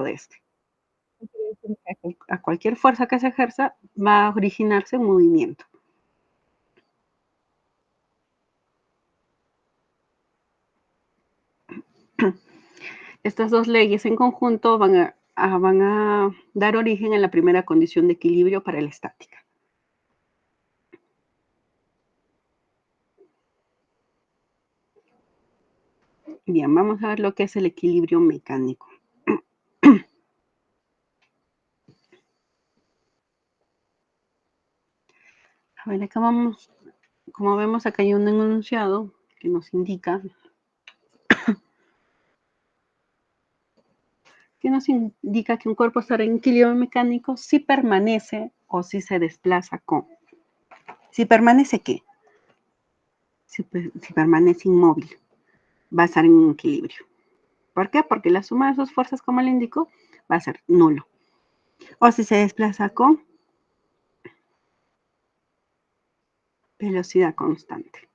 de este. A cualquier fuerza que se ejerza va a originarse un movimiento. Estas dos leyes en conjunto van a dar origen a la primera condición de equilibrio para la estática. Bien, vamos a ver lo que es el equilibrio mecánico. A ver, acá vamos, como vemos, acá hay un enunciado que nos indica que un cuerpo estará en equilibrio mecánico si permanece o si se desplaza con. ¿Si permanece qué? Si permanece inmóvil, va a estar en un equilibrio. ¿Por qué? Porque la suma de sus fuerzas, como le indico, va a ser nulo. O si se desplaza con velocidad constante.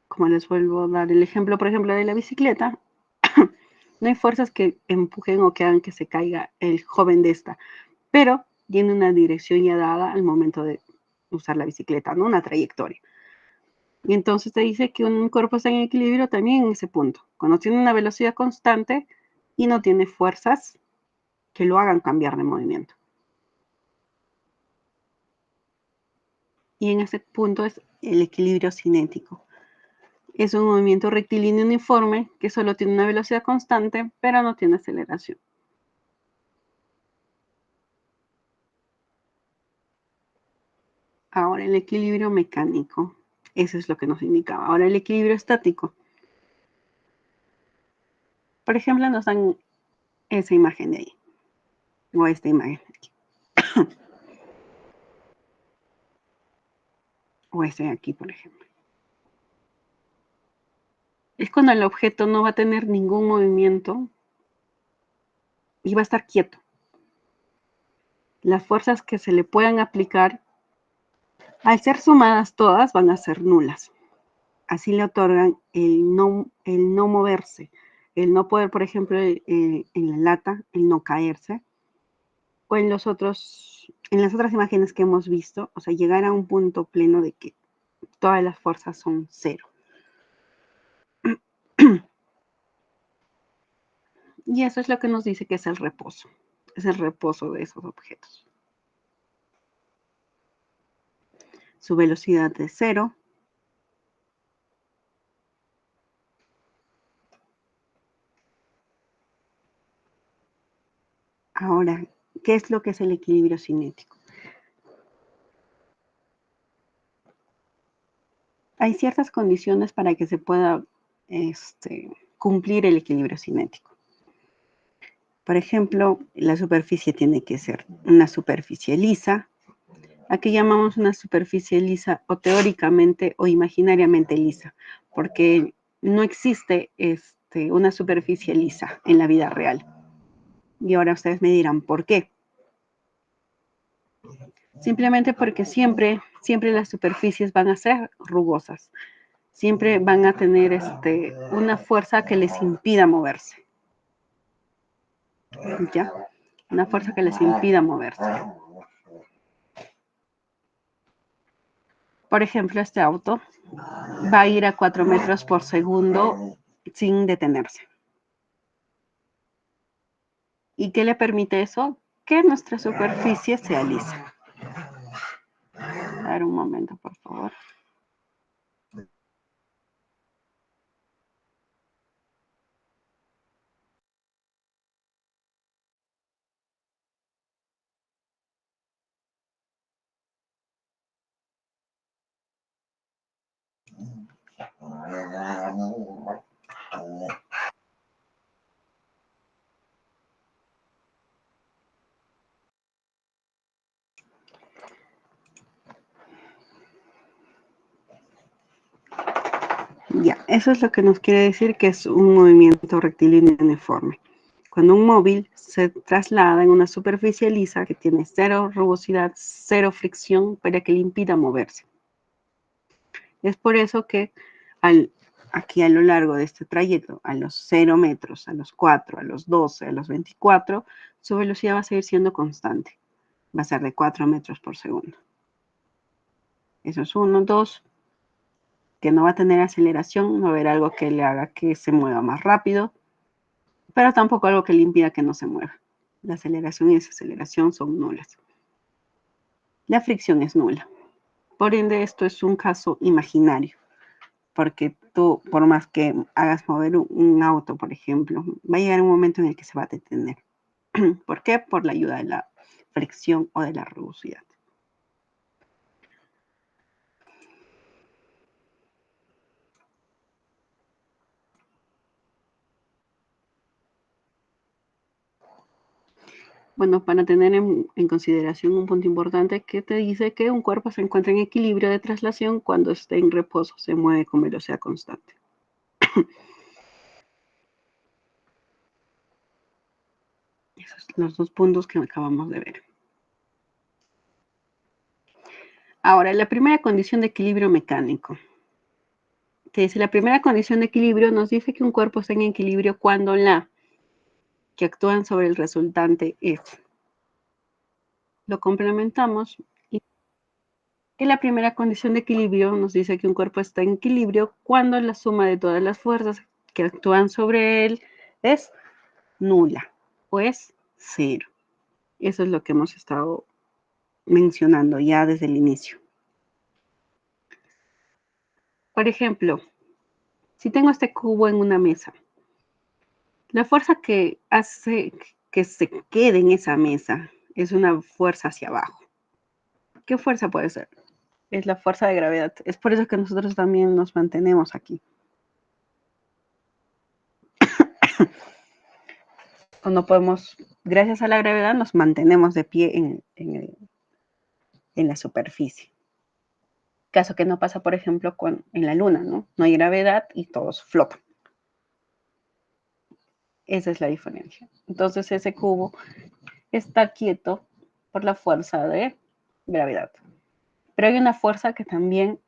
Como les vuelvo a dar el ejemplo, por ejemplo, de la bicicleta, no hay fuerzas que empujen o que hagan que se caiga el joven de esta, pero tiene una dirección ya dada al momento de usar la bicicleta, ¿no? Una trayectoria. Y entonces te dice que un cuerpo está en equilibrio también en ese punto, cuando tiene una velocidad constante y no tiene fuerzas que lo hagan cambiar de movimiento. Y en ese punto es el equilibrio cinético. Es un movimiento rectilíneo uniforme que solo tiene una velocidad constante, pero no tiene aceleración. Ahora el equilibrio mecánico. Eso es lo que nos indicaba. Ahora el equilibrio estático. Por ejemplo, nos dan esa imagen de ahí. O esta imagen de aquí. O esta de aquí, por ejemplo. Es cuando el objeto no va a tener ningún movimiento y va a estar quieto. Las fuerzas que se le puedan aplicar, al ser sumadas todas, van a ser nulas. Así le otorgan el no moverse, el no poder, por ejemplo, en la lata, el no caerse, o en las otras imágenes que hemos visto, o sea, llegar a un punto pleno de que todas las fuerzas son cero. Y eso es lo que nos dice que es el reposo de esos objetos. Su velocidad es cero. Ahora, ¿qué es lo que es el equilibrio cinético? Hay ciertas condiciones para que se pueda cumplir el equilibrio cinético. Por ejemplo, la superficie tiene que ser una superficie lisa. Aquí llamamos una superficie lisa o teóricamente o imaginariamente lisa, porque no existe una superficie lisa en la vida real. Y ahora ustedes me dirán, ¿por qué? Simplemente porque siempre las superficies van a ser rugosas. Siempre van a tener una fuerza que les impida moverse. ¿Ya? Una fuerza que les impida moverse. Por ejemplo, este auto va a ir a 4 metros por segundo sin detenerse. ¿Y qué le permite eso? Que nuestra superficie sea lisa. A ver un momento, por favor. Ya, eso es lo que nos quiere decir que es un movimiento rectilíneo uniforme. Cuando un móvil se traslada en una superficie lisa que tiene cero rugosidad, cero fricción para que le impida moverse. Es por eso que al aquí a lo largo de este trayecto, a los 0 metros, a los 4, a los 12, a los 24, su velocidad va a seguir siendo constante. Va a ser de 4 metros por segundo. Eso es 1, 2, que no va a tener aceleración, no va a haber algo que le haga que se mueva más rápido, pero tampoco algo que le impida que no se mueva. La aceleración y desaceleración son nulas. La fricción es nula. Por ende, esto es un caso imaginario, porque tú, por más que hagas mover un auto, por ejemplo, va a llegar un momento en el que se va a detener. ¿Por qué? Por la ayuda de la fricción o de la rugosidad. Bueno, para tener en consideración un punto importante que te dice que un cuerpo se encuentra en equilibrio de traslación cuando esté en reposo, se mueve con velocidad constante. Esos son los dos puntos que acabamos de ver. Ahora, la primera condición de equilibrio mecánico. Que dice, la primera condición de equilibrio nos dice que un cuerpo está en equilibrio cuando la que actúan sobre el resultante es. Lo complementamos y que la primera condición de equilibrio nos dice que un cuerpo está en equilibrio cuando la suma de todas las fuerzas que actúan sobre él es nula o es cero. Eso es lo que hemos estado mencionando ya desde el inicio. Por ejemplo, si tengo este cubo en una mesa, la fuerza que hace que se quede en esa mesa es una fuerza hacia abajo. ¿Qué fuerza puede ser? Es la fuerza de gravedad. Es por eso que nosotros también nos mantenemos aquí. Cuando podemos, gracias a la gravedad, nos mantenemos de pie en la superficie. Caso que no pasa, por ejemplo, en la Luna, ¿no? No hay gravedad y todos flotan. Esa es la diferencia. Entonces ese cubo está quieto por la fuerza de gravedad. Pero hay una fuerza que también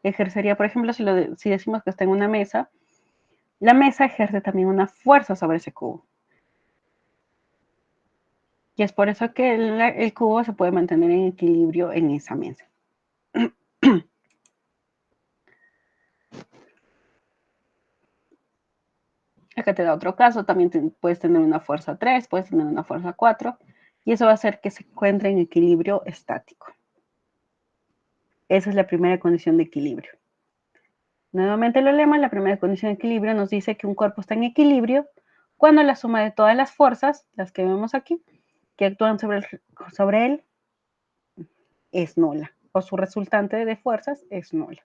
ejercería, por ejemplo, si decimos que está en una mesa, la mesa ejerce también una fuerza sobre ese cubo. Y es por eso que el cubo se puede mantener en equilibrio en esa mesa. Acá te da otro caso, también puedes tener una fuerza 3, puedes tener una fuerza 4, y eso va a hacer que se encuentre en equilibrio estático. Esa es la primera condición de equilibrio. Nuevamente lo leemos, la primera condición de equilibrio nos dice que un cuerpo está en equilibrio cuando la suma de todas las fuerzas, las que vemos aquí, que actúan sobre él, es nula, o su resultante de fuerzas es nula.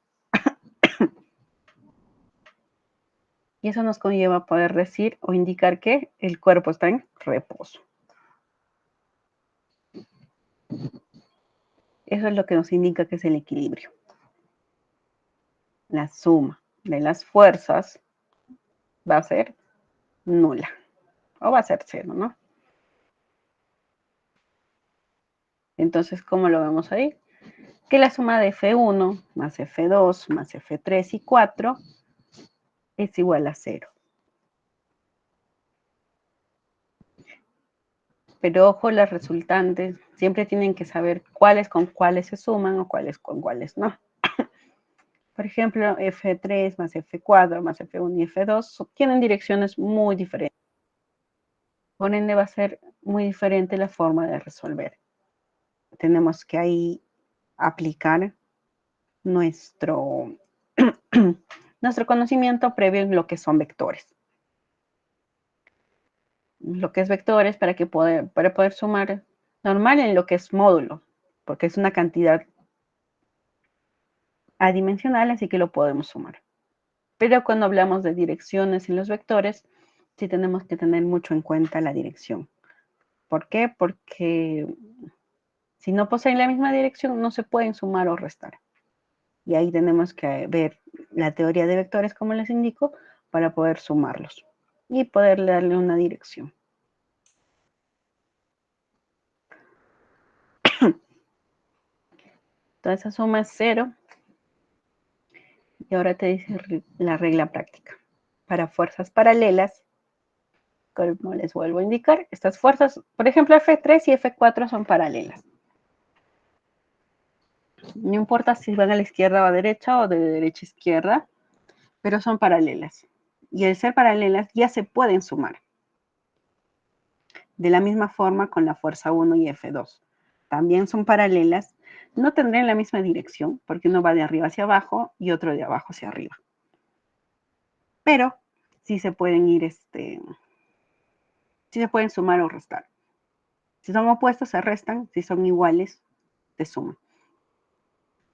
Y eso nos conlleva a poder decir o indicar que el cuerpo está en reposo. Eso es lo que nos indica que es el equilibrio. La suma de las fuerzas va a ser nula, o va a ser cero, ¿no? Entonces, ¿cómo lo vemos ahí? Que la suma de F1 más F2 más F3 y 4 es igual a 0. Pero ojo, las resultantes siempre tienen que saber cuáles con cuáles se suman o cuáles con cuáles no. Por ejemplo, F3 más F4 más F1 y F2 tienen direcciones muy diferentes. Por ende, va a ser muy diferente la forma de resolver. Tenemos que ahí aplicar nuestro, nuestro conocimiento previo en lo que son vectores. Lo que es vectores para poder sumar normal en lo que es módulo, porque es una cantidad adimensional, así que lo podemos sumar. Pero cuando hablamos de direcciones en los vectores, sí tenemos que tener mucho en cuenta la dirección. ¿Por qué? Porque si no poseen la misma dirección, no se pueden sumar o restar. Y ahí tenemos que ver la teoría de vectores, como les indico, para poder sumarlos y poder darle una dirección. Toda esa suma es 0. Y ahora te dice la regla práctica. Para fuerzas paralelas, como les vuelvo a indicar, estas fuerzas, por ejemplo, F3 y F4 son paralelas. No importa si van a la izquierda o a derecha o de derecha a izquierda, pero son paralelas. Y al ser paralelas ya se pueden sumar. De la misma forma con la fuerza 1 y F2. También son paralelas, no tendrán la misma dirección, porque uno va de arriba hacia abajo y otro de abajo hacia arriba. Pero sí se pueden ir, sí se pueden sumar o restar. Si son opuestos, se restan, si son iguales, se suman.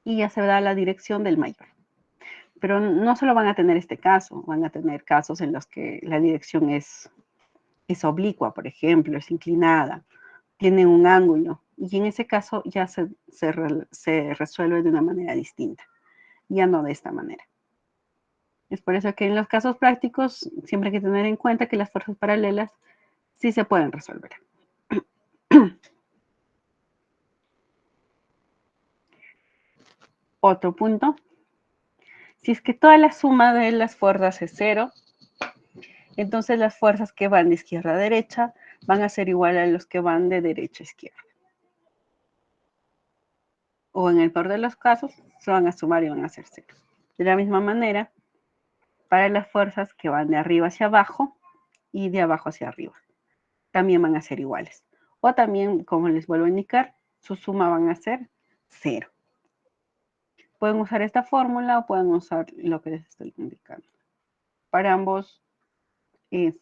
Y ya se da la dirección del mayor. Pero no solo van a tener este caso, van a tener casos en los que la dirección es oblicua, por ejemplo, es inclinada, tiene un ángulo, y en ese caso ya se resuelve de una manera distinta, ya no de esta manera. Es por eso que en los casos prácticos siempre hay que tener en cuenta que las fuerzas paralelas sí se pueden resolver. Otro punto, si es que toda la suma de las fuerzas es 0, entonces las fuerzas que van de izquierda a derecha van a ser igual a los que van de derecha a izquierda. O en el peor de los casos, se van a sumar y van a ser 0. De la misma manera, para las fuerzas que van de arriba hacia abajo y de abajo hacia arriba, también van a ser iguales. O también, como les vuelvo a indicar, su suma van a ser 0. Pueden usar esta fórmula o pueden usar lo que les estoy indicando. Para ambos es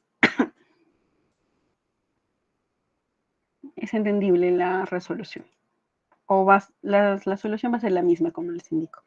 entendible la resolución. O la solución va a ser la misma, como les indico.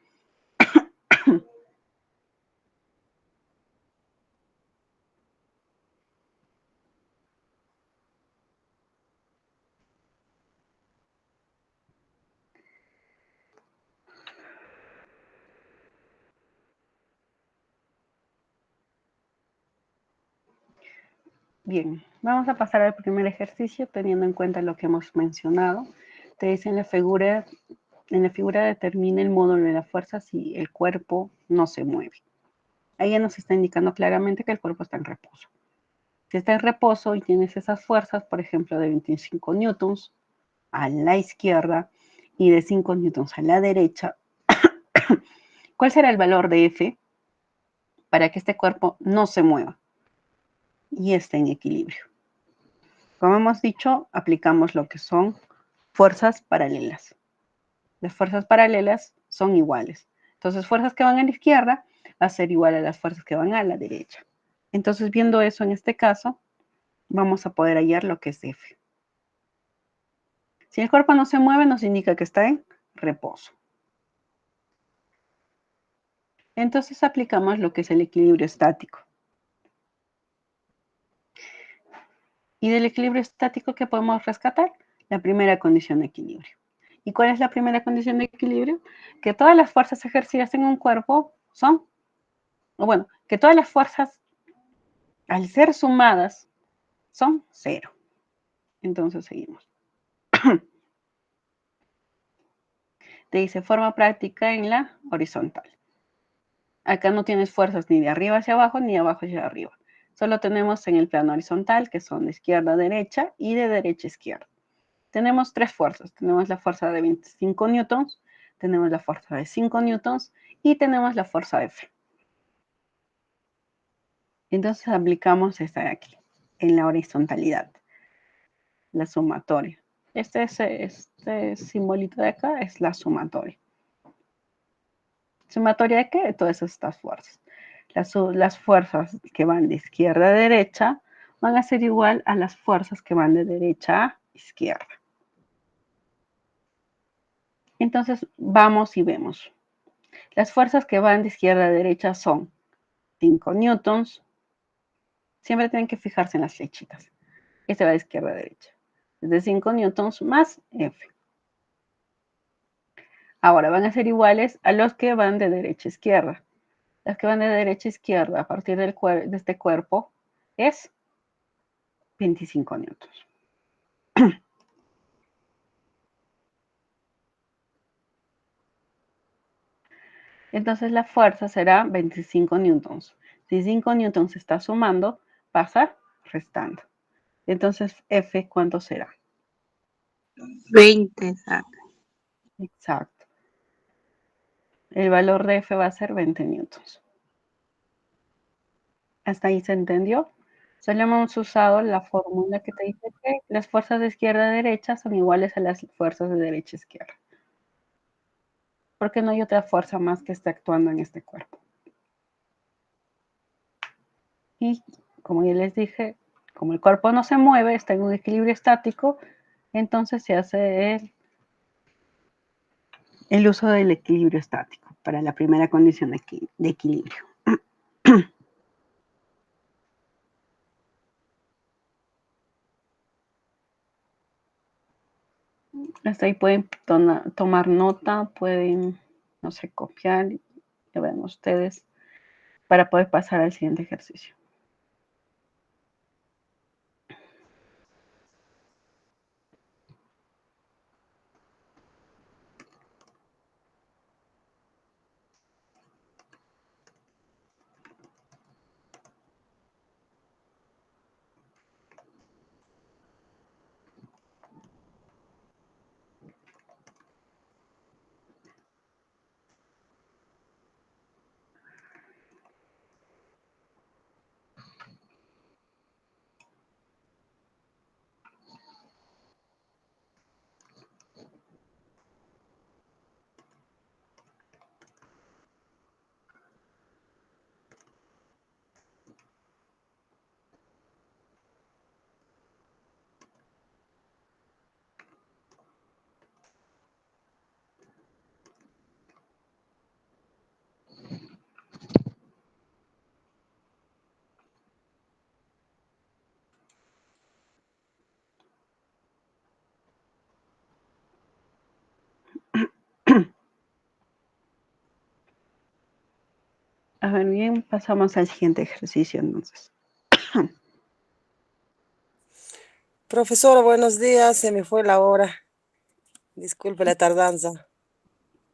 Bien, vamos a pasar al primer ejercicio teniendo en cuenta lo que hemos mencionado. Te dice en la figura determina el módulo de la fuerza si el cuerpo no se mueve. Ahí ya nos está indicando claramente que el cuerpo está en reposo. Si está en reposo y tienes esas fuerzas, por ejemplo, de 25 newtons a la izquierda y de 5 newtons a la derecha, ¿cuál será el valor de F para que este cuerpo no se mueva y esté en equilibrio? Como hemos dicho, aplicamos lo que son fuerzas paralelas. Las fuerzas paralelas son iguales. Entonces, fuerzas que van a la izquierda va a ser igual a las fuerzas que van a la derecha. Entonces, viendo eso en este caso, vamos a poder hallar lo que es F. Si el cuerpo no se mueve, nos indica que está en reposo. Entonces, aplicamos lo que es el equilibrio estático. Y del equilibrio estático, ¿qué podemos rescatar? La primera condición de equilibrio. ¿Y cuál es la primera condición de equilibrio? Que todas las fuerzas ejercidas en un cuerpo son, o bueno, que todas las fuerzas, al ser sumadas, son 0. Entonces seguimos. Te dice forma práctica en la horizontal. Acá no tienes fuerzas ni de arriba hacia abajo ni de abajo hacia arriba. Solo tenemos en el plano horizontal, que son de izquierda a derecha y de derecha a izquierda. Tenemos 3 fuerzas. Tenemos la fuerza de 25 newtons, tenemos la fuerza de 5 newtons y tenemos la fuerza F. Entonces aplicamos esta de aquí, en la horizontalidad, la sumatoria. Este simbolito de acá es la sumatoria. ¿Sumatoria de qué? De todas estas fuerzas. Las fuerzas que van de izquierda a derecha van a ser igual a las fuerzas que van de derecha a izquierda. Entonces vamos y vemos. Las fuerzas que van de izquierda a derecha son 5 newtons. Siempre tienen que fijarse en las flechitas. Este va de izquierda a derecha. Es de 5 newtons más F. Ahora van a ser iguales a los que van de derecha a izquierda. Las que van de derecha a izquierda a partir de este cuerpo es 25 newtons. Entonces la fuerza será 25 newtons. Si 5 newtons está sumando, pasa restando. Entonces F, ¿cuánto será? 20. Exacto. El valor de F va a ser 20 newtons. ¿Hasta ahí se entendió? Solo hemos usado la fórmula que te dice que las fuerzas de izquierda a derecha son iguales a las fuerzas de derecha a izquierda. Porque no hay otra fuerza más que esté actuando en este cuerpo. Y como ya les dije, como el cuerpo no se mueve, está en un equilibrio estático, entonces se hace el uso del equilibrio estático para la primera condición de equilibrio. Hasta ahí pueden tomar nota, pueden, no sé, copiar, ya ven ustedes, para poder pasar al siguiente ejercicio. A ver, bien, pasamos al siguiente ejercicio entonces. Profesora, buenos días, se me fue la hora. Disculpe la tardanza.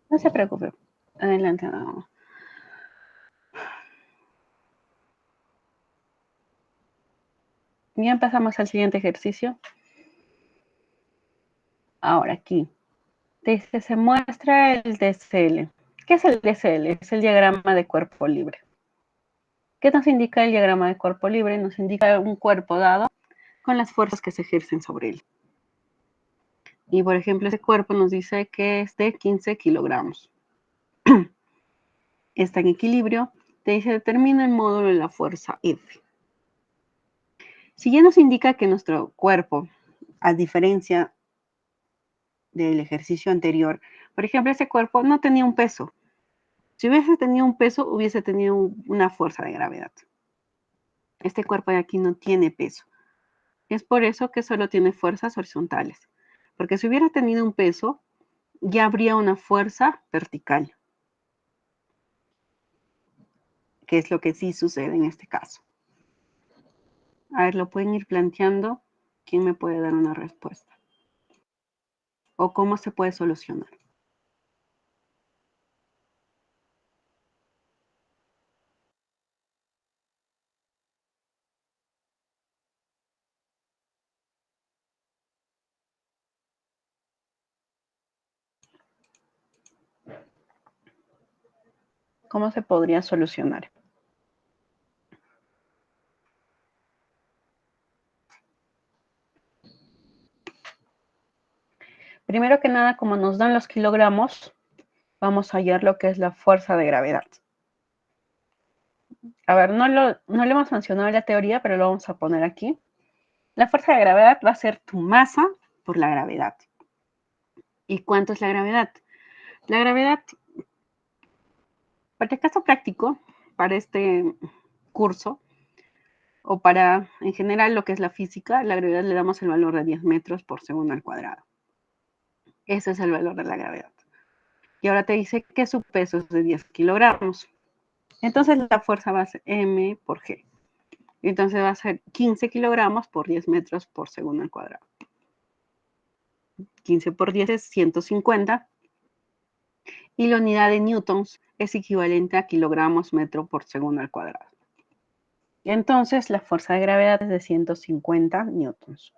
No se preocupe. Adelante. No. Bien, pasamos al siguiente ejercicio. Ahora aquí. Dice, se muestra el DCL. ¿Qué es el DCL? Es el diagrama de cuerpo libre. ¿Qué nos indica el diagrama de cuerpo libre? Nos indica un cuerpo dado con las fuerzas que se ejercen sobre él. Y por ejemplo, ese cuerpo nos dice que es de 15 kilogramos. Está en equilibrio. Te dice, determina el módulo de la fuerza F. Si ya nos indica que nuestro cuerpo, a diferencia del ejercicio anterior, por ejemplo, ese cuerpo no tenía un peso. Si hubiese tenido un peso, hubiese tenido una fuerza de gravedad. Este cuerpo de aquí no tiene peso. Es por eso que solo tiene fuerzas horizontales. Porque si hubiera tenido un peso, ya habría una fuerza vertical, que es lo que sí sucede en este caso. A ver, lo pueden ir planteando. ¿Quién me puede dar una respuesta? ¿O cómo se puede solucionar? ¿Cómo se podría solucionar? Primero que nada, como nos dan los kilogramos, vamos a hallar lo que es la fuerza de gravedad. A ver, no lo hemos mencionado en la teoría, pero lo vamos a poner aquí. La fuerza de gravedad va a ser tu masa por la gravedad. ¿Y cuánto es la gravedad? La gravedad, para el caso práctico, para este curso, o para, en general, lo que es la física, la gravedad le damos el valor de 10 metros por segundo al cuadrado. Ese es el valor de la gravedad. Y ahora te dice que su peso es de 10 kilogramos. Entonces la fuerza va a ser m por g. Entonces va a ser 15 kilogramos por 10 metros por segundo al cuadrado. 15 por 10 es 150. Y la unidad de newtons es equivalente a kilogramos metro por segundo al cuadrado. Y entonces la fuerza de gravedad es de 150 newtons.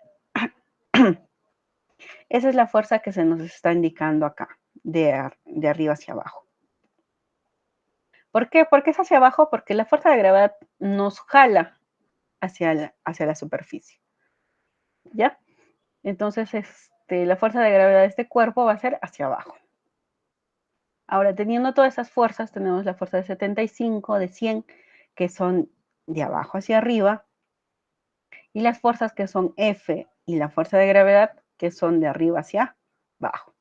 Esa es la fuerza que se nos está indicando acá, de arriba hacia abajo. ¿Por qué? Porque es hacia abajo, porque la fuerza de gravedad nos jala hacia la superficie. ¿Ya? Entonces, la fuerza de gravedad de este cuerpo va a ser hacia abajo. Ahora, teniendo todas esas fuerzas, tenemos la fuerza de 75, de 100, que son de abajo hacia arriba, y las fuerzas que son F y la fuerza de gravedad, que son de arriba hacia abajo.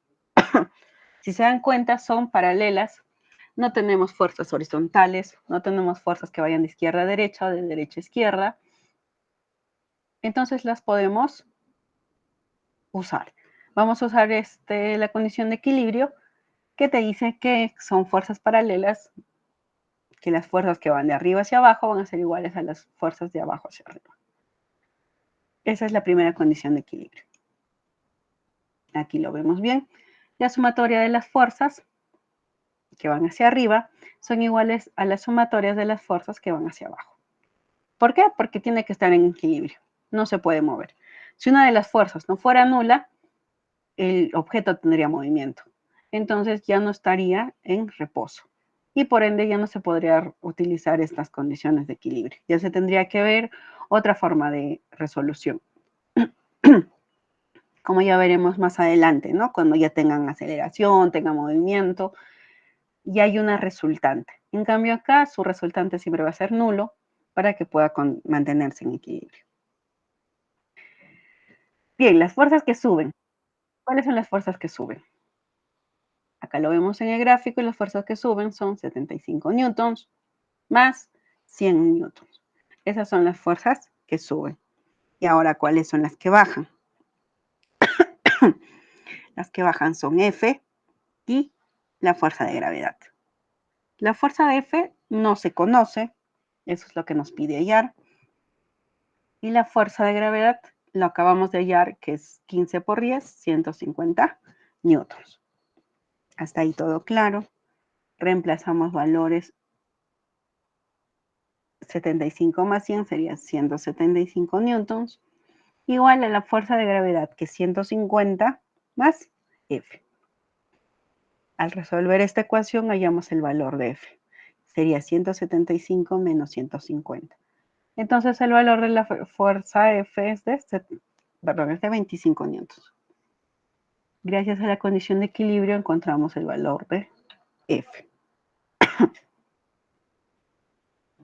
Si se dan cuenta, son paralelas. No tenemos fuerzas horizontales, no tenemos fuerzas que vayan de izquierda a derecha o de derecha a izquierda. Entonces las podemos usar. Vamos a usar la condición de equilibrio que te dice que son fuerzas paralelas, que las fuerzas que van de arriba hacia abajo van a ser iguales a las fuerzas de abajo hacia arriba. Esa es la primera condición de equilibrio. Aquí lo vemos bien. La sumatoria de las fuerzas que van hacia arriba son iguales a las sumatorias de las fuerzas que van hacia abajo. ¿Por qué? Porque tiene que estar en equilibrio. No se puede mover. Si una de las fuerzas no fuera nula, el objeto tendría movimiento. Entonces ya no estaría en reposo. Y por ende ya no se podría utilizar estas condiciones de equilibrio. Ya se tendría que ver otra forma de resolución. Como ya veremos más adelante, ¿no? Cuando ya tengan aceleración, tengan movimiento, y hay una resultante. En cambio acá su resultante siempre va a ser nulo para que pueda mantenerse en equilibrio. Bien, las fuerzas que suben. ¿Cuáles son las fuerzas que suben? Acá lo vemos en el gráfico y las fuerzas que suben son 75 newtons más 100 newtons. Esas son las fuerzas que suben. Y ahora, ¿cuáles son las que bajan? Las que bajan son F y la fuerza de gravedad. La fuerza de F no se conoce, eso es lo que nos pide hallar. Y la fuerza de gravedad lo acabamos de hallar, que es 15 por 10, 150 newtons. Hasta ahí todo claro. Reemplazamos valores. 75 más 100 sería 175 newtons, igual a la fuerza de gravedad, que es 150 más F. Al resolver esta ecuación hallamos el valor de F. Sería 175 menos 150. Entonces el valor de la fuerza F es de 25 newtons. Gracias a la condición de equilibrio encontramos el valor de F.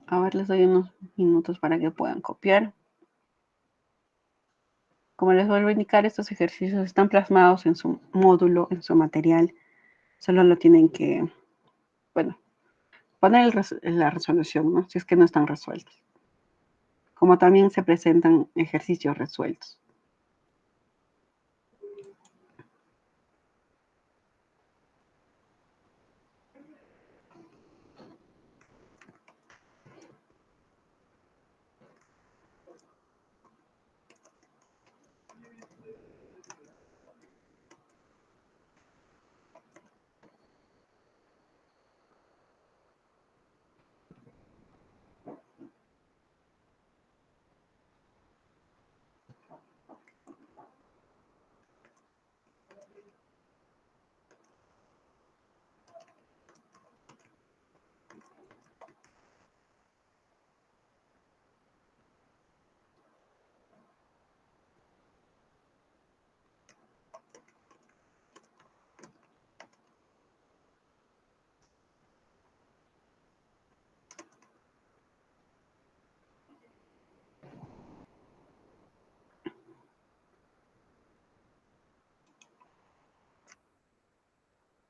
A ver, les doy unos minutos para que puedan copiar. Como les vuelvo a indicar, estos ejercicios están plasmados en su módulo, en su material. Solo lo tienen que, bueno, poner en la resolución, ¿no? Si es que no están resueltos. Como también se presentan ejercicios resueltos.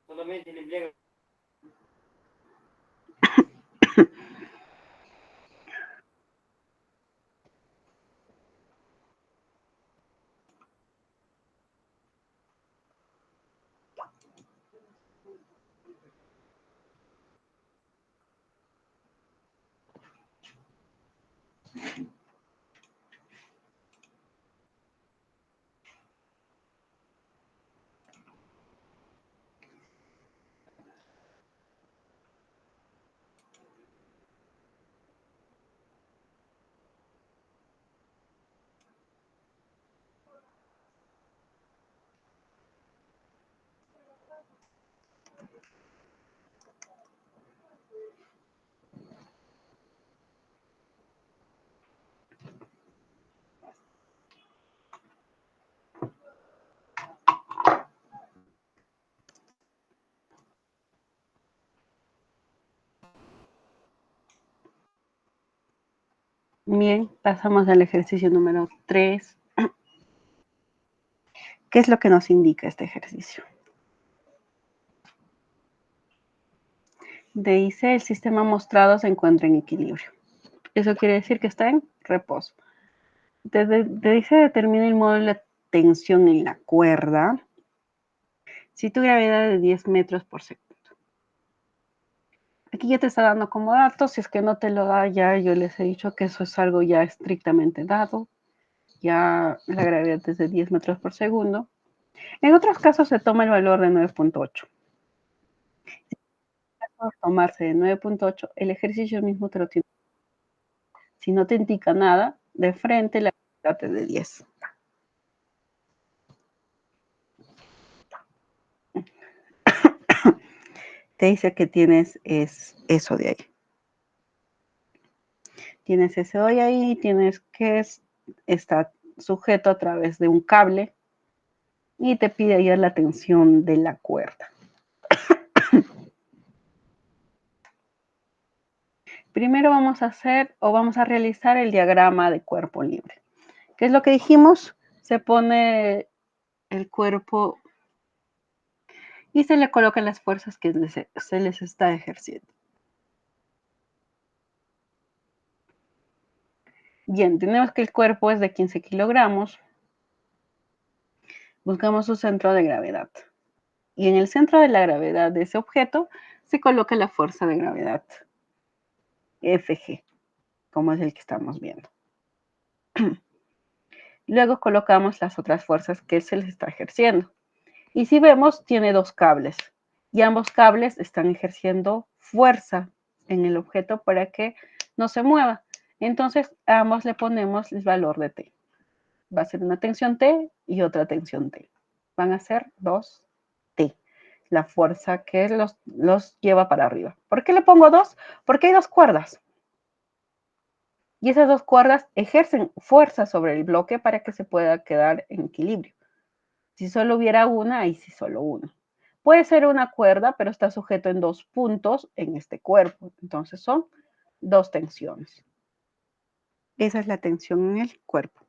Solamente le emplea. Bien, pasamos al ejercicio número 3. ¿Qué es lo que nos indica este ejercicio? Dice, el sistema mostrado se encuentra en equilibrio. Eso quiere decir que está en reposo. Dice, determina el modo de la tensión en la cuerda si tu gravedad es de 10 metros por segundo. Aquí ya te está dando como datos, si es que no te lo da ya, yo les he dicho que eso es algo ya estrictamente dado, ya la gravedad es de 10 metros por segundo. En otros casos se toma el valor de 9.8. Tomarse de 9.8, el ejercicio mismo te lo tiene. Si no te indica nada, de frente la gravedad es de 10. Te dice que tienes eso de ahí. Tienes ese hoy ahí, tienes que está sujeto a través de un cable y te pide hallar la tensión de la cuerda. Primero vamos a realizar el diagrama de cuerpo libre. ¿Qué es lo que dijimos? Se pone el cuerpo y se le colocan las fuerzas que se les está ejerciendo. Bien, tenemos que el cuerpo es de 15 kilogramos. Buscamos su centro de gravedad. Y en el centro de la gravedad de ese objeto se coloca la fuerza de gravedad Fg, como es el que estamos viendo. Luego colocamos las otras fuerzas que se les está ejerciendo. Y si vemos, tiene dos cables. Y ambos cables están ejerciendo fuerza en el objeto para que no se mueva. Entonces, a ambos le ponemos el valor de T. Va a ser una tensión T y otra tensión T. Van a ser 2T. La fuerza que los lleva para arriba. ¿Por qué le pongo 2? Porque hay dos cuerdas. Y esas dos cuerdas ejercen fuerza sobre el bloque para que se pueda quedar en equilibrio. Si solo hubiera una, ahí sí solo una. Puede ser una cuerda, pero está sujeto en dos puntos en este cuerpo. Entonces son dos tensiones. Esa es la tensión en el cuerpo.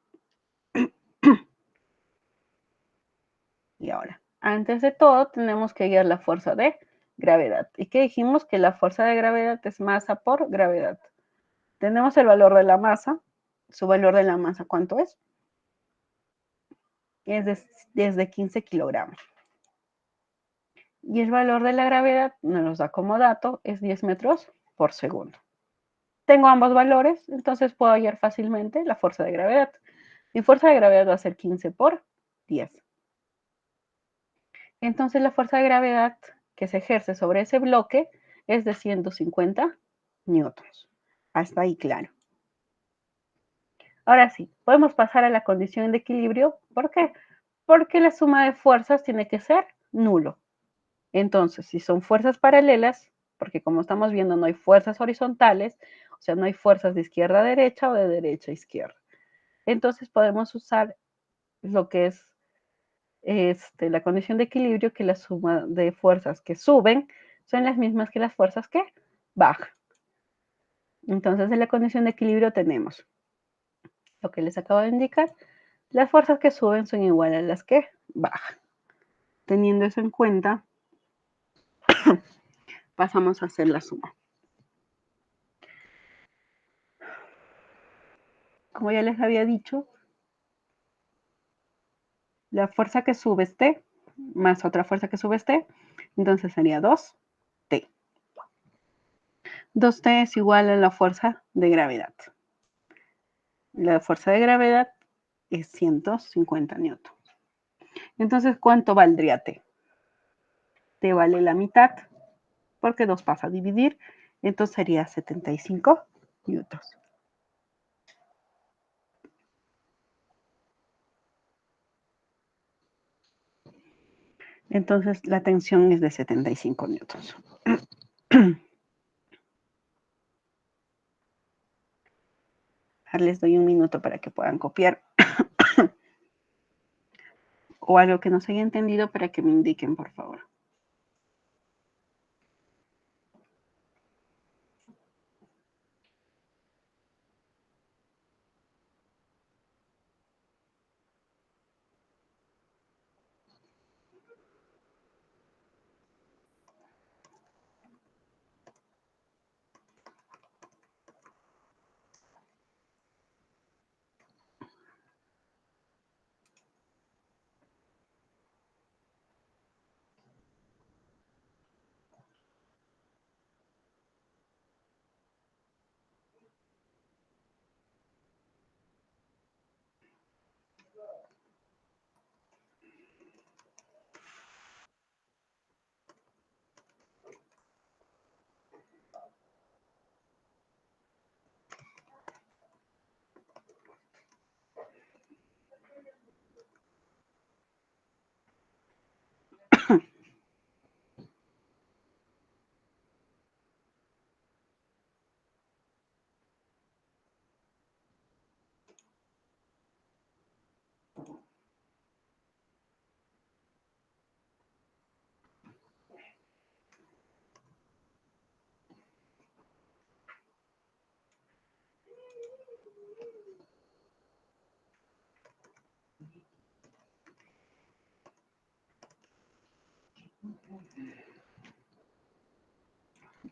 Y ahora, antes de todo, tenemos que hallar la fuerza de gravedad. ¿Y qué dijimos? Que la fuerza de gravedad es masa por gravedad. Tenemos el valor de la masa. Su valor de la masa, ¿cuánto es? Es de 15 kilogramos. Y el valor de la gravedad, nos da como dato, es 10 metros por segundo. Tengo ambos valores, entonces puedo hallar fácilmente la fuerza de gravedad. Mi fuerza de gravedad va a ser 15 por 10. Entonces la fuerza de gravedad que se ejerce sobre ese bloque es de 150 newtons. Hasta ahí claro. Ahora sí, podemos pasar a la condición de equilibrio. ¿Por qué? Porque la suma de fuerzas tiene que ser nulo. Entonces, si son fuerzas paralelas, porque como estamos viendo no hay fuerzas horizontales, o sea, no hay fuerzas de izquierda a derecha o de derecha a izquierda. Entonces podemos usar lo que es la condición de equilibrio, que la suma de fuerzas que suben son las mismas que las fuerzas que bajan. Entonces, en la condición de equilibrio tenemos lo que les acabo de indicar. Las fuerzas que suben son iguales a las que bajan. Teniendo eso en cuenta, pasamos a hacer la suma. Como ya les había dicho, la fuerza que sube es T, más otra fuerza que sube es T, entonces sería 2T. 2T es igual a la fuerza de gravedad. La fuerza de gravedad es 150 newtons. Entonces, ¿cuánto valdría T? T vale la mitad, porque 2 pasa a dividir, entonces sería 75 newtons. Entonces, la tensión es de 75 newtons. Les doy un minuto para que puedan copiar. O algo que no se haya entendido para que me indiquen, por favor.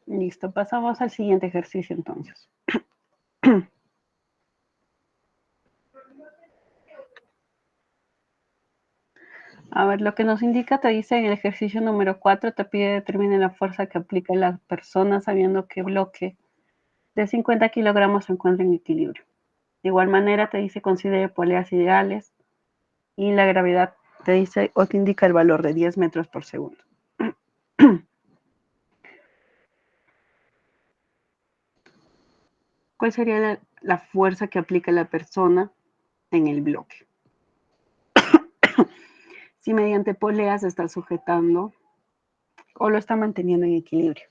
Listo, pasamos al siguiente ejercicio entonces. A ver, lo que nos indica, te dice en el ejercicio número 4, te pide determinar la fuerza que aplica la persona sabiendo que bloque de 50 kilogramos se encuentra en equilibrio. De igual manera te dice considere poleas ideales y la gravedad te dice o te indica el valor de 10 metros por segundo. ¿Cuál sería la fuerza que aplica la persona en el bloque? Si mediante poleas se está sujetando o lo está manteniendo en equilibrio.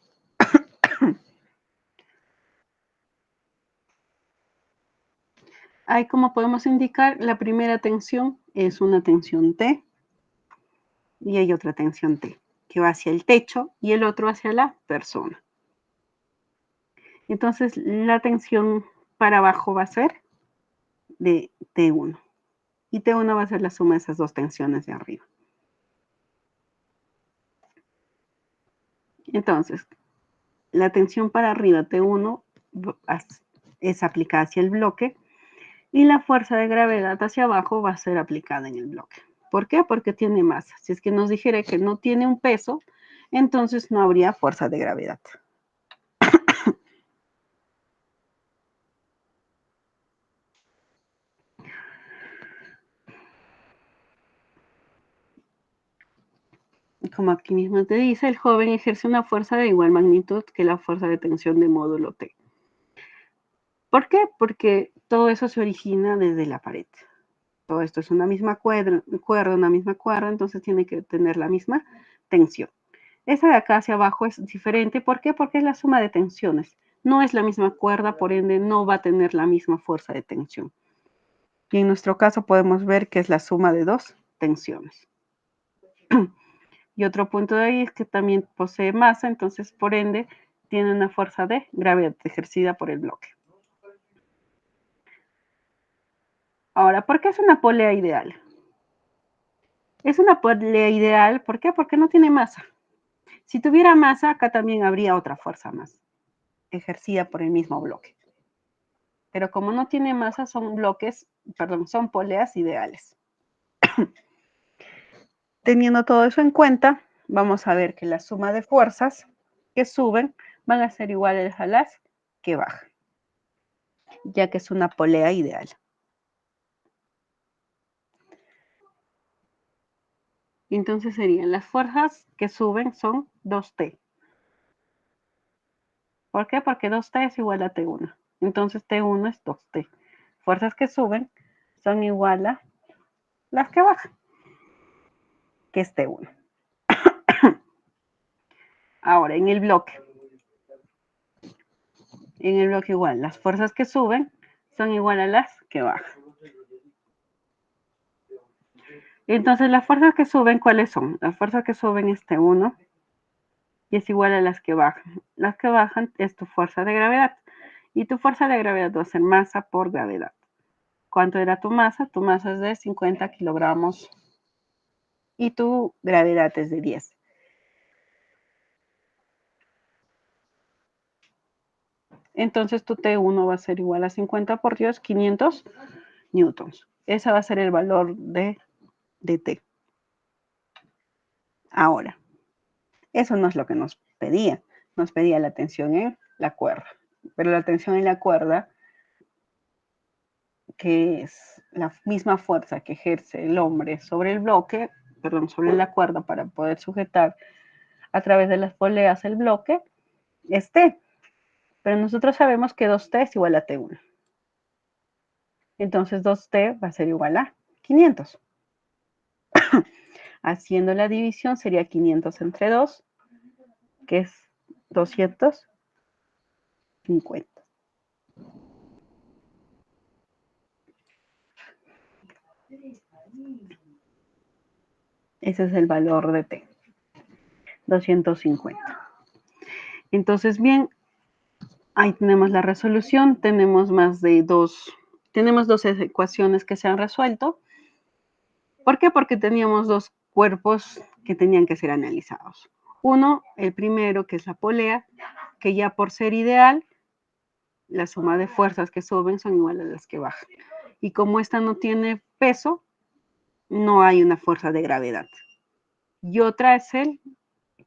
Ahí, como podemos indicar, la primera tensión es una tensión T y hay otra tensión T que va hacia el techo y el otro hacia la persona. Entonces, la tensión para abajo va a ser de T1 y T1 va a ser la suma de esas dos tensiones de arriba. Entonces, la tensión para arriba, T1, es aplicada hacia el bloque y la fuerza de gravedad hacia abajo va a ser aplicada en el bloque. ¿Por qué? Porque tiene masa. Si es que nos dijera que no tiene un peso, entonces no habría fuerza de gravedad. Como aquí mismo te dice, el joven ejerce una fuerza de igual magnitud que la fuerza de tensión de módulo T. ¿Por qué? Porque todo eso se origina desde la pared. Todo esto es una misma cuerda, entonces tiene que tener la misma tensión. Esa de acá hacia abajo es diferente. ¿Por qué? Porque es la suma de tensiones. No es la misma cuerda, por ende no va a tener la misma fuerza de tensión. Y en nuestro caso podemos ver que es la suma de dos tensiones. Y otro punto de ahí es que también posee masa, entonces por ende tiene una fuerza de gravedad ejercida por el bloque. Ahora, ¿por qué es una polea ideal? Es una polea ideal, ¿por qué? Porque no tiene masa. Si tuviera masa, acá también habría otra fuerza más, ejercida por el mismo bloque. Pero como no tiene masa, son poleas ideales. Teniendo todo eso en cuenta, vamos a ver que la suma de fuerzas que suben van a ser iguales a las que bajan, ya que es una polea ideal. Entonces serían las fuerzas que suben son 2T. ¿Por qué? Porque 2T es igual a T1. Entonces T1 es 2T. Fuerzas que suben son igual a las que bajan, que es T1. Ahora, en el bloque igual, las fuerzas que suben son igual a las que bajan. Entonces, las fuerzas que suben, ¿cuáles son? Las fuerzas que suben es T1 y es igual a las que bajan. Las que bajan es tu fuerza de gravedad. Y tu fuerza de gravedad va a ser masa por gravedad. ¿Cuánto era tu masa? Tu masa es de 50 kilogramos y tu gravedad es de 10. Entonces tu T1 va a ser igual a 50 por 10, 500 newtons. Ese va a ser el valor de T. Ahora, eso no es lo que nos pedía. Nos pedía la tensión en la cuerda. Pero la tensión en la cuerda, que es la misma fuerza que ejerce el hombre sobre el bloque, sobre la cuerda para poder sujetar a través de las poleas el bloque, es T. Pero nosotros sabemos que 2T es igual a T1. Entonces 2T va a ser igual a 500. Haciendo la división sería 500 entre 2, que es 250. Ese es el valor de T, 250. Entonces, bien, ahí tenemos la resolución, tenemos dos ecuaciones que se han resuelto. ¿Por qué? Porque teníamos dos cuerpos que tenían que ser analizados. Uno, el primero, que es la polea, que ya por ser ideal, la suma de fuerzas que suben son iguales a las que bajan. Y como esta no tiene peso, no hay una fuerza de gravedad. Y otra es el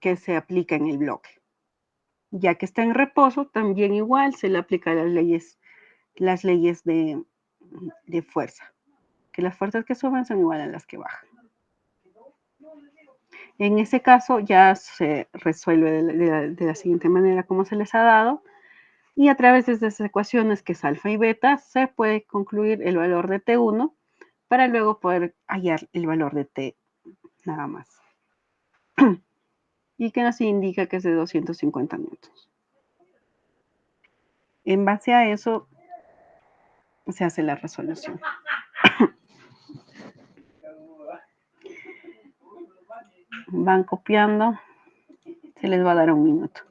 que se aplica en el bloque. Ya que está en reposo, también igual se le aplican las leyes de fuerza, que las fuerzas que suben son iguales a las que bajan. En ese caso ya se resuelve de la siguiente manera como se les ha dado, y a través de estas ecuaciones, que es alfa y beta, se puede concluir el valor de T1 para luego poder hallar el valor de T nada más. Y que nos indica que es de 250 newtons. En base a eso se hace la resolución. Van copiando, se les va a dar un minuto.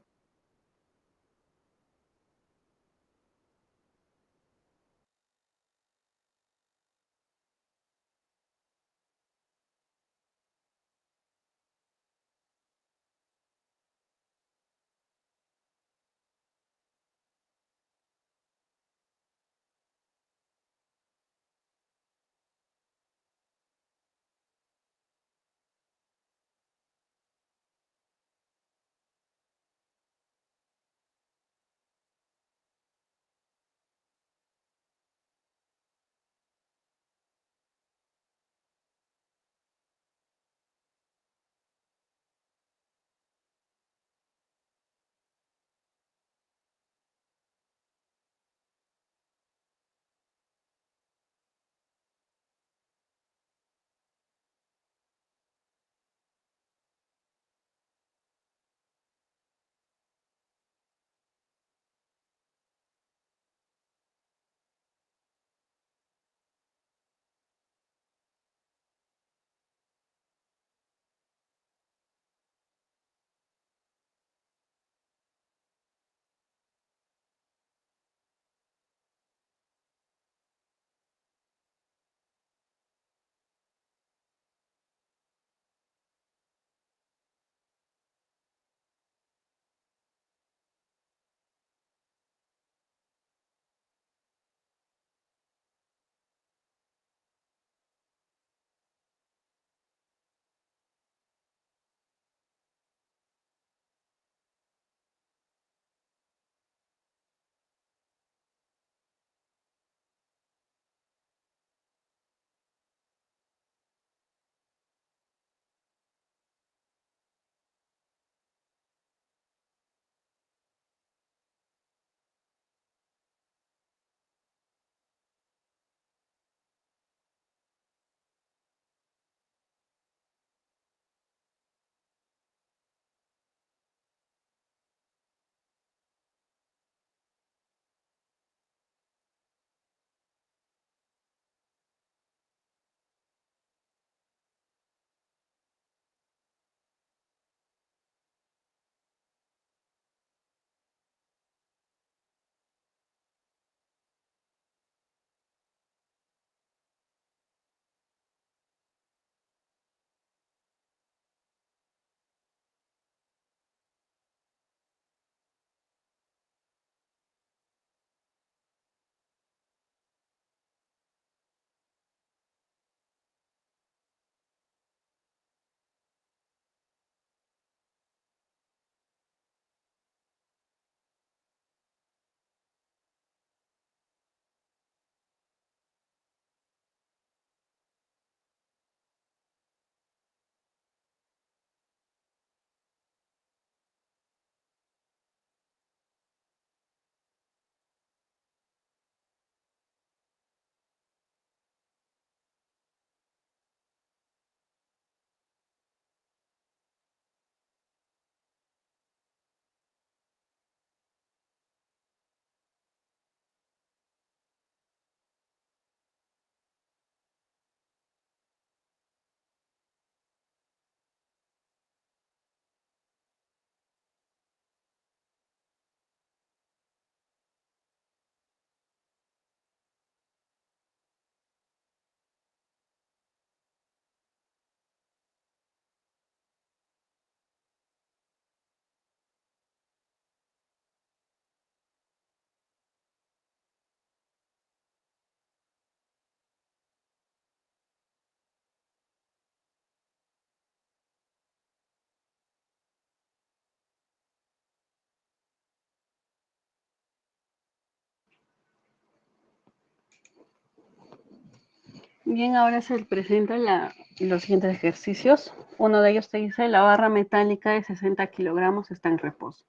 Bien, ahora se presenta los siguientes ejercicios. Uno de ellos te dice, la barra metálica de 60 kilogramos está en reposo.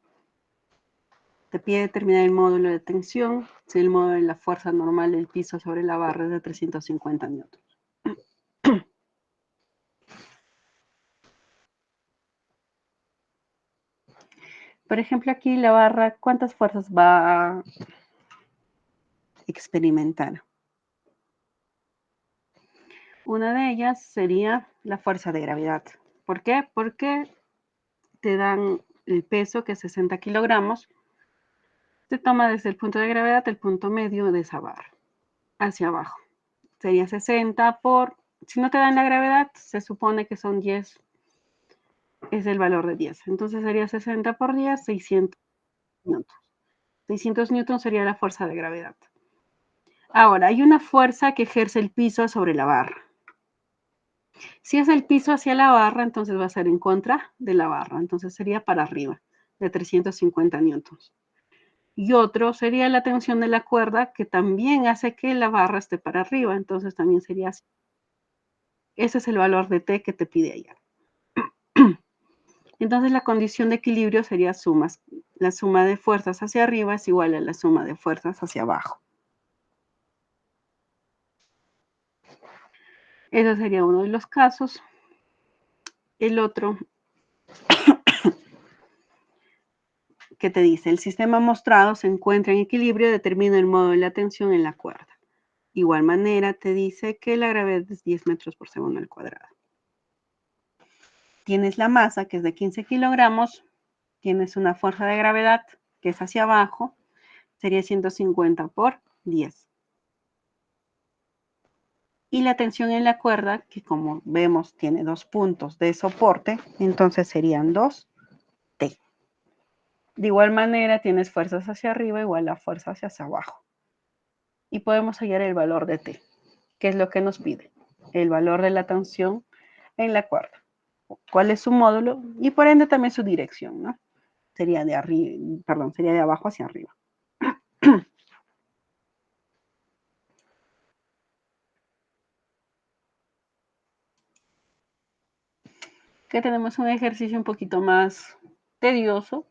Te pide determinar el módulo de tensión, si el módulo de la fuerza normal del piso sobre la barra es de 350 newtons. Por ejemplo, aquí la barra, ¿cuántas fuerzas va a experimentar? Una de ellas sería la fuerza de gravedad. ¿Por qué? Porque te dan el peso, que es 60 kilogramos, se toma desde el punto de gravedad el punto medio de esa barra, hacia abajo. Sería 60 por, si no te dan la gravedad, se supone que son 10, es el valor de 10. Entonces sería 60 por 10, 600 newtons. 600 newtons sería la fuerza de gravedad. Ahora, hay una fuerza que ejerce el piso sobre la barra. Si es el piso hacia la barra, entonces va a ser en contra de la barra. Entonces sería para arriba, de 350 newtons. Y otro sería la tensión de la cuerda, que también hace que la barra esté para arriba. Entonces también sería así. Ese es el valor de T que te pide allá. Entonces la condición de equilibrio sería sumas. La suma de fuerzas hacia arriba es igual a la suma de fuerzas hacia abajo. Ese sería uno de los casos. El otro que te dice, el sistema mostrado se encuentra en equilibrio, determina el modo de la tensión en la cuerda. Igual manera te dice que la gravedad es 10 metros por segundo al cuadrado. Tienes la masa, que es de 15 kilogramos, tienes una fuerza de gravedad, que es hacia abajo, sería 150 por 10. Y la tensión en la cuerda, que como vemos tiene 2 puntos de soporte, entonces serían 2T. De igual manera tienes fuerzas hacia arriba igual a fuerzas hacia abajo. Y podemos hallar el valor de T, que es lo que nos pide. El valor de la tensión en la cuerda. ¿Cuál es su módulo? Y por ende también su dirección, ¿no? Sería de arriba, perdón, sería de abajo hacia arriba. Que tenemos un ejercicio un poquito más tedioso,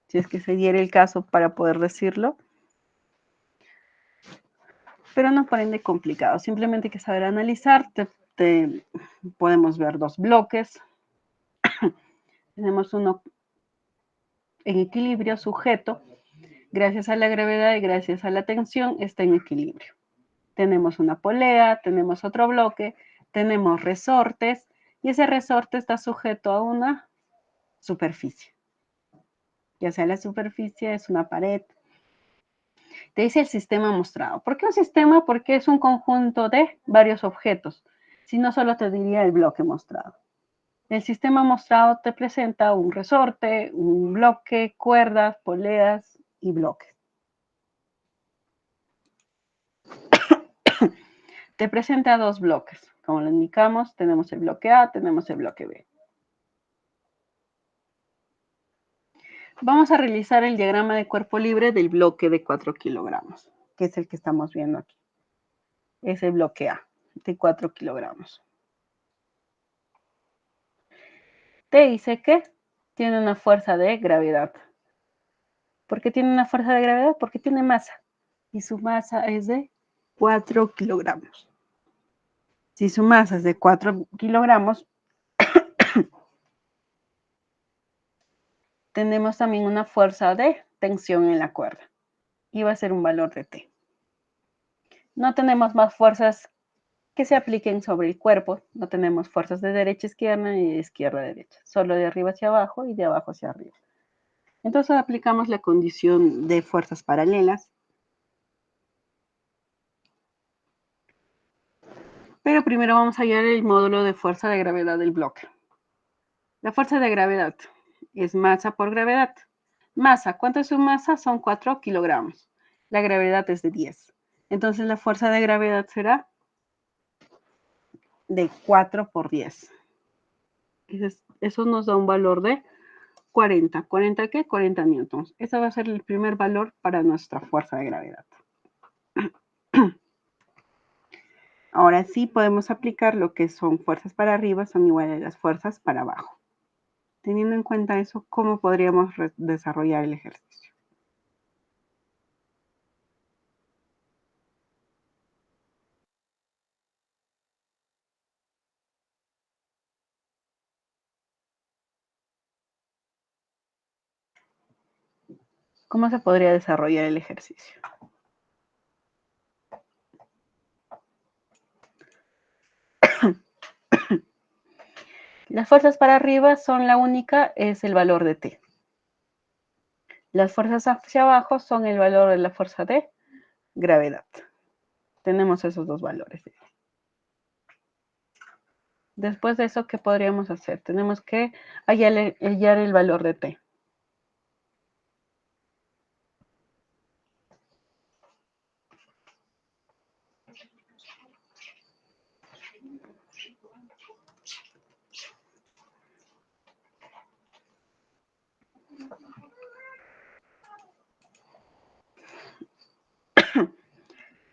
si es que se diera el caso para poder decirlo, pero no por ende complicado, simplemente hay que saber analizar. Podemos ver dos bloques, tenemos uno en equilibrio sujeto, gracias a la gravedad y gracias a la tensión está en equilibrio. Tenemos una polea, tenemos otro bloque, tenemos resortes y ese resorte está sujeto a una superficie. Ya sea la superficie es una pared. Te dice el sistema mostrado. ¿Por qué un sistema? Porque es un conjunto de varios objetos. Si no, solo te diría el bloque mostrado. El sistema mostrado te presenta un resorte, un bloque, cuerdas, poleas y bloques. Te presenta dos bloques. Como lo indicamos, tenemos el bloque A, tenemos el bloque B. Vamos a realizar el diagrama de cuerpo libre del bloque de 4 kilogramos, que es el que estamos viendo aquí. Es el bloque A, de 4 kilogramos. Te dice que tiene una fuerza de gravedad. ¿Por qué tiene una fuerza de gravedad? Porque tiene masa. Y su masa es de 4 kilogramos. Si su masa es de 4 kilogramos, tenemos también una fuerza de tensión en la cuerda. Y va a ser un valor de T. No tenemos más fuerzas que se apliquen sobre el cuerpo. No tenemos fuerzas de derecha a izquierda ni de izquierda a derecha. Solo de arriba hacia abajo y de abajo hacia arriba. Entonces aplicamos la condición de fuerzas paralelas. Pero primero vamos a hallar el módulo de fuerza de gravedad del bloque. La fuerza de gravedad es masa por gravedad. Masa, ¿cuánto es su masa? Son 4 kilogramos. La gravedad es de 10. Entonces la fuerza de gravedad será de 4 por 10. Eso nos da un valor de 40. ¿40 qué? 40 newtons. Ese va a ser el primer valor para nuestra fuerza de gravedad. Ahora sí podemos aplicar lo que son fuerzas para arriba, son iguales a las fuerzas para abajo. Teniendo en cuenta eso, ¿cómo podríamos desarrollar el ejercicio? ¿Cómo se podría desarrollar el ejercicio? Las fuerzas para arriba son la única, es el valor de T. Las fuerzas hacia abajo son el valor de la fuerza de gravedad. Tenemos esos dos valores. Después de eso, ¿qué podríamos hacer? Tenemos que hallar el valor de T.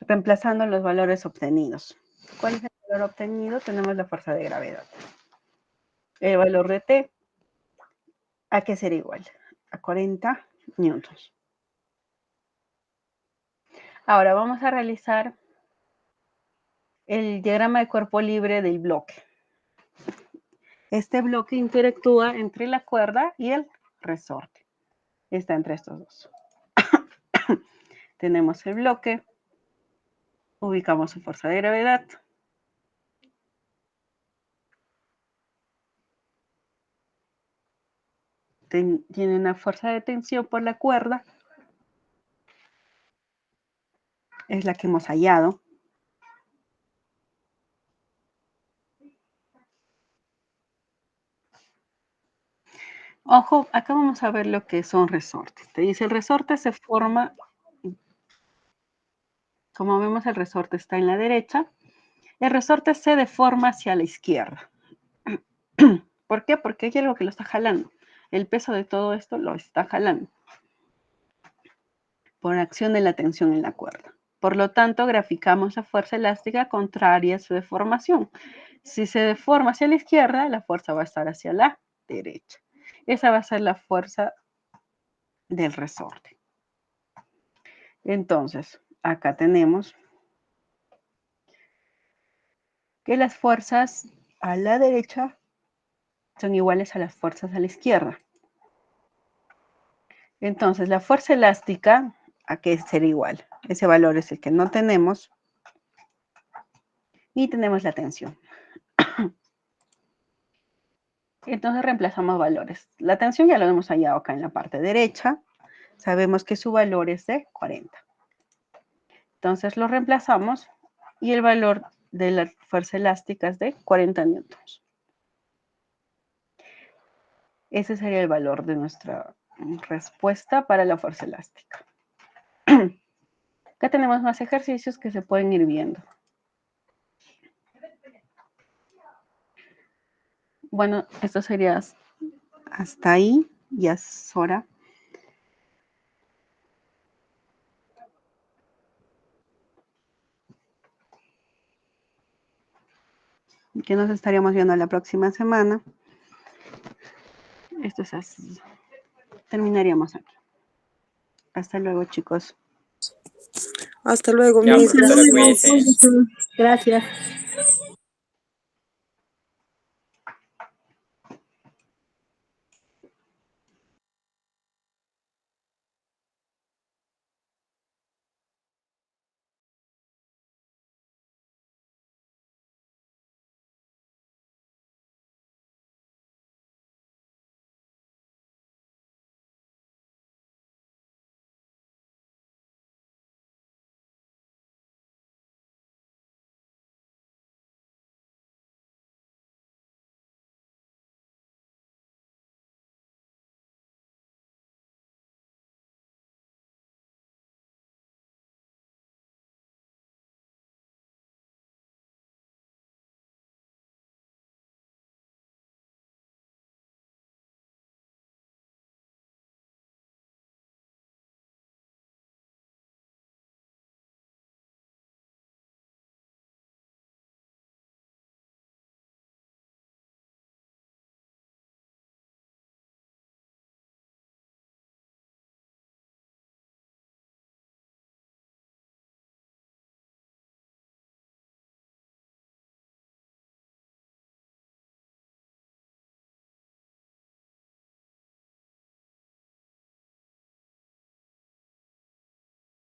Reemplazando los valores obtenidos. ¿Cuál es el valor obtenido? Tenemos la fuerza de gravedad. El valor de T, ¿a qué será igual? A 40 newtons. Ahora vamos a realizar el diagrama de cuerpo libre del bloque. Este bloque interactúa entre la cuerda y el resorte. Está entre estos dos. Tenemos el bloque, ubicamos su fuerza de gravedad. Tiene una fuerza de tensión por la cuerda. Es la que hemos hallado. Ojo, acá vamos a ver lo que son resortes. Te dice, el resorte se forma, como vemos el resorte está en la derecha, el resorte se deforma hacia la izquierda. ¿Por qué? Porque hay algo que lo está jalando. El peso de todo esto lo está jalando por acción de la tensión en la cuerda. Por lo tanto, graficamos la fuerza elástica contraria a su deformación. Si se deforma hacia la izquierda, la fuerza va a estar hacia la derecha. Esa va a ser la fuerza del resorte. Entonces, acá tenemos que las fuerzas a la derecha son iguales a las fuerzas a la izquierda. Entonces, la fuerza elástica, ¿a qué será igual? Ese valor es el que no tenemos. Y tenemos la tensión. Entonces reemplazamos valores. La tensión ya lo hemos hallado acá en la parte derecha. Sabemos que su valor es de 40. Entonces lo reemplazamos y el valor de la fuerza elástica es de 40 newtons. Ese sería el valor de nuestra respuesta para la fuerza elástica. Acá tenemos más ejercicios que se pueden ir viendo. Bueno, esto sería hasta ahí. Ya es hora. Que nos estaríamos viendo la próxima semana. Esto es así. Terminaríamos aquí. Hasta luego, chicos. Hasta luego, Ya, Miss. profesora, Gracias. cuídese. Gracias.